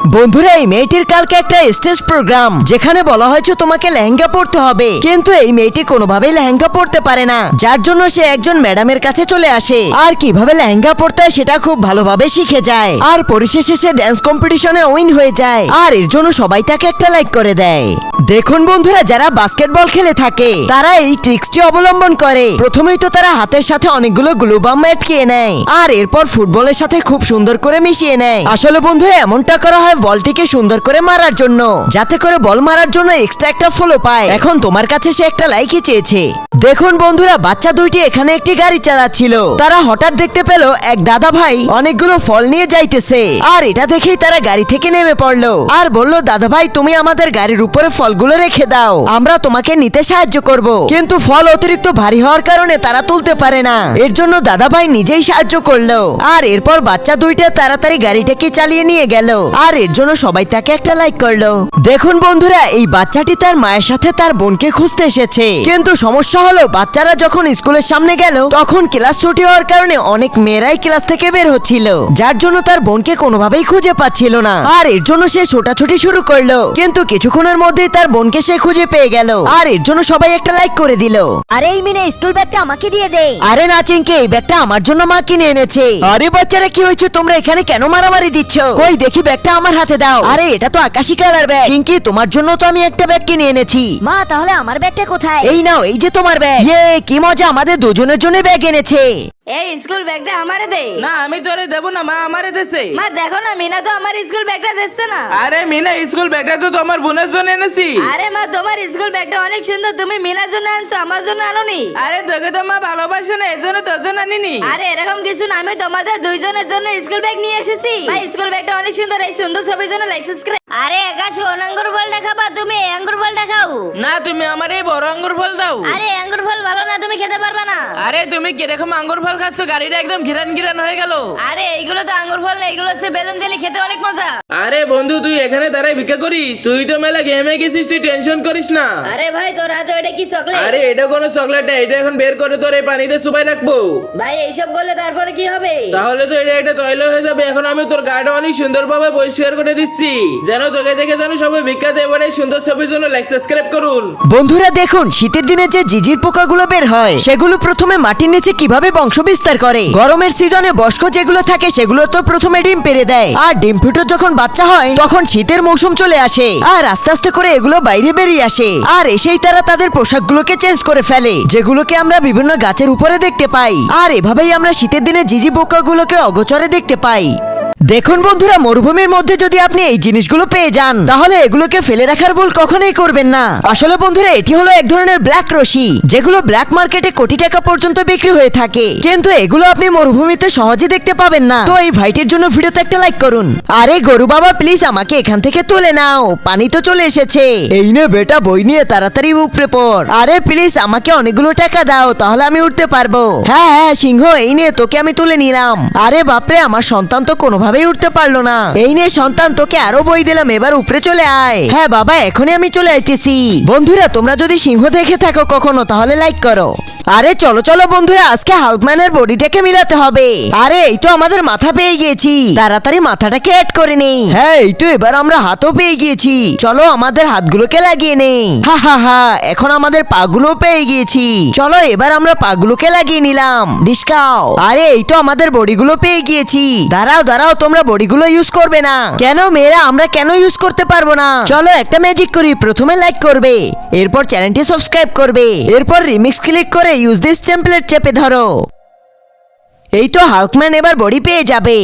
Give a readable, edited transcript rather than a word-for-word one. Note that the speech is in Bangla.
বন্ধুরা, এই মেয়েটির কালকে একটা স্টেজ প্রোগ্রাম, যেখানে বলা হয়েছে তোমাকে লেহেঙ্গা পরতে হবে, কিন্তু এই মেয়েটি কোনোভাবেই লেহেঙ্গা পরতে পারে না, যার জন্য সে একজন ম্যাডামের কাছে চলে আসে আর কিভাবে লেহেঙ্গা পরতে হয় সেটা খুব ভালোভাবে শিখে যায়। আর পরিশেষে সে ড্যান্স কম্পিটিশনে উইন হয়ে যায়, আর এর জন্য সবাই তাকে একটা লাইক করে দেয়। দেখুন বন্ধুরা, যারা বাস্কেটবল খেলে থাকে তারা এই ট্রিক্সটি অবলম্বন করে। প্রথমেই তো তারা হাতের সাথে অনেকগুলো গ্লু বাম আটকিয়ে নেয়, আর এরপর ফুটবলের সাথে খুব সুন্দর করে মিশিয়ে নেয়। আসলে বন্ধুরা, এমনটা করা হয় বলটিকে সুন্দর করে মারার জন্য, যাতে করে বল মারার জন্য এক্সট্রা একটা ফলো পায়। এখন তোমার কাছে সে একটা লাইকই চেয়েছে। দেখুন বন্ধুরা, বাচ্চা দুইটি এখানে একটি গাড়ি চালাচ্ছিল। তারা হঠাৎ দেখতে পেল এক দাদা ভাই অনেকগুলো ফল নিয়ে যাইতেছে, আর এটা দেখেই তারা গাড়ি থেকে নেমে পড়লো আর বলল, দাদা ভাই তুমি আমাদের গাড়ির উপরে ফলগুলো রেখে দাও, আমরা তোমাকে নিতে সাহায্য করব। কিন্তু ফল অতিরিক্ত ভারী হওয়ার কারণে তারা তুলতে পারে না, এর জন্য দাদা ভাই নিজেই সাহায্য করলো। আর এরপর বাচ্চা দুইটা তাড়াতাড়ি গাড়িটাকে চালিয়ে নিয়ে গেল, আর এর জন্য সবাই তাকে একটা লাইক করলো। দেখুন বন্ধুরা, এই বাচ্চাটি তার মায়ের সাথে তার বোনকে খুঁজতে এসেছে, কিন্তু সমস্যা হলো বাচ্চারা যখন স্কুলের সামনে গেল তখন ক্লাস ছুটি হওয়ার কারণে অনেক মেয়েরাই ক্লাস থেকে বের হচ্ছিল, যার জন্য তার বোনকে কোনোভাবেই খুঁজে পাচ্ছিল না। আর এর জন্য সে ছোটাছুটি শুরু করলো, কিন্তু কিছুক্ষণের মধ্যেই তার বোনকে সে খুঁজে পেয়ে গেল, আর এর জন্য সবাই একটা লাইক করে দিল। আরে এই মিনে স্কুল ব্যাগটা আমাকে দিয়ে দে। আরে না চিঙ্কি, এই ব্যাগটা আমার জন্য মা কিনে এনেছে। আরে বাচ্চারা কি হয়েছে, তোমরা এখানে কেন মারামারি দিচ্ছ? কই দেখি ব্যাগটা আমার হাতে দাও। আরে এটা তো আকাশী কালার ব্যাগ। চিঙ্কি, তোমার জন্য তো আমি একটা ব্যাগ কিনে এনেছি। মা তাহলে আমার ব্যাগটা কোথায়? এই নাও, এই যে তোমার ব্যাগ। ইয়ে কি মজা, আমাদের দুজনের জন্য ব্যাগ এনেছে। এই স্কুল ব্যাগটা আমারে দে। না আমি তোরে দেব না, মা আমারে দেছে। মা দেখো না, মিনা তো আমার স্কুল ব্যাগটা দিচ্ছে না। আরে মিনা, স্কুল ব্যাগটা তো তোমার বোনের জন্য এনেছি। আরে মা, তোমার স্কুল ব্যাগটা অনেক সুন্দর, তুমি মিনার জন্য আনছো, আমার জন্য আনোনি। আরে তোকে তো মা ভালোবাসে না, এজন্য তোর জন্য আনিনি। আরে এরকম কিছু না, আমি তোমাদের দুইজনের জন্য স্কুল ব্যাগ নিয়ে এসেছি। ভাই স্কুল ব্যাগটা অনেক সুন্দর, এই সুন্দর ছবির জন্য লাইক সাবস্ক্রাইব। আরে একা সোন আঙ্গুর ফল দেখাবা, তুমি এই আঙ্গুর ফল দেখাও। না তুমি আমার এই বড় আঙ্গুর ফল দাও। আরে আঙ্গুর ফল ভালো না, তুমি খেতে পারবে না। আরে তুমি কিরকম আঙ্গুর ফল খাচ্ছ, গাড়িটা একদম ঘিরান ঘিরান হয়ে গেল। আরে এইগুলো তো আঙ্গুর ফল না, এগুলো হচ্ছে বেলুন জেলি, খেতে অনেক মজা। আরে বন্ধু, তুই এখানে দাঁড়াই ভিক্ষা করিস? তুই তো মেলা গেমে গেছিস, তুই টেনশন করিস না। আরে ভাই তোর হাতে এটা কি চকলেট? আরে এটা কোনো চকলেট না, এটা এখন বের করে তোর এই পানিতে চুবাই রাখবো। ভাই এইসব করলে তারপরে কি হবে? তাহলে তো এটা একটা তৈল হয়ে যাবে। এখন আমি তোর গাড়িটা অনেক সুন্দরভাবে পরিষ্কার করে দিচ্ছি, যেন তোকে দেখে যেন সবাই ভিক্ষা দেয়। এবারে সুন্দর ছবির জন্য লাইক সাবস্ক্রাইব করুন। বন্ধুরা দেখুন, শীতের দিনে যে জিজির পোকাগুলো বের হয় সেগুলো প্রথমে মাটির নিচে কিভাবে বংশ বিস্তার করে। গরমের সিজনে বয়স্ক যেগুলো থাকে সেগুলো তো প্রথমে ডিম পেড়ে দেয়, আর ডিম ফুটে যখন বাচ্চা হয় তখন শীতের মৌসুম চলে আসে, আর আস্তে আস্তে করে এগুলো বাইরে বেরিয়ে আসে, আর এসেই তারা তাদের পোশাকগুলোকে চেঞ্জ করে ফেলে, যেগুলোকে আমরা বিভিন্ন গাছের উপরে দেখতে পাই। আর এভাবেই আমরা শীতের দিনে জিজি পোকাগুলোকে অগোচরে দেখতে পাই। দেখুন বন্ধুরা, মরুভূমির মধ্যে যদি আপনি এই জিনিসগুলো পেয়ে যান তাহলে এগুলোকে ফেলে রাখার ভুল কখনোই করবেন না। আসলে বন্ধুরা, এটি হলো এক ধরনের ব্ল্যাক রশি, যেগুলো ব্ল্যাক মার্কেটে কোটি টাকা পর্যন্ত বিক্রি হয়ে থাকে, কিন্তু এগুলো আপনি মরুভূমিতে সহজে দেখতে পাবেন না। তো এই ভাইটির জন্য ভিডিওতে একটা লাইক করুন। আরে গরু বাবা, প্লিজ আমাকে এখান থেকে তুলে নাও, পানি তো চলে এসেছে। এই নে বেটা, বই নিয়ে তাড়াতাড়ি উপরে পড়। আরে প্লিজ আমাকে অনেকগুলো টাকা দাও, তাহলে আমি উঠতে পারবো। হ্যাঁ হ্যাঁ সিংহ, এই নে তোকে আমি তুলে নিলাম। আরে বাপরে, আমার সন্তান তো কোনোভাবেই উঠতে পারলো না। এই নে সন্তান, তোকে আরো বই দিলাম, এবার উপরে চলে আয়। হ্যাঁ বাবা, এখনই আমি চলে আইতেছি। বন্ধুরা, তোমরা যদি সিংহ দেখে থাকো কখনো তাহলে লাইক করো। আরে চলো চলো বন্ধুরা, আজকে হাল্কম্যানের বডিটাকে মিলাতে হবে। আরে এই তো আমাদের মাথা পেয়ে গিয়েছি, তাড়াতাড়ি মাথাটাকে অ্যাড করে নেই। হ্যাঁ এই তো, এবার আমরা হাতও পেয়ে গিয়েছি, চলো আমাদের হাতগুলোকে লাগিয়ে নেই। হা হা হা, এখন আমাদের পাগুলো পেয়ে গিয়েছি, চলো এবার আমরা পাগুলোকে লাগিয়ে নিলাম। ডিসকাও। আরে এই তো আমাদের বডিগুলো পেয়ে গিয়েছি। দাঁড়াও দাঁড়াও, তোমরা বডিগুলো ইউজ করবে না কেন? মেয়েরা আমরা কেন ইউজ করতে পারবো না? চলো একটা ম্যাজিক করি, প্রথমে লাইক করবে, এরপর চ্যানেলটি সাবস্ক্রাইব করবে, এরপর রিমিক্স ক্লিক করে ইউজ দিস টেমপ্লেট চেপে ধরো। এই তো হাল্কম্যান এবার বডি পেয়ে যাবে।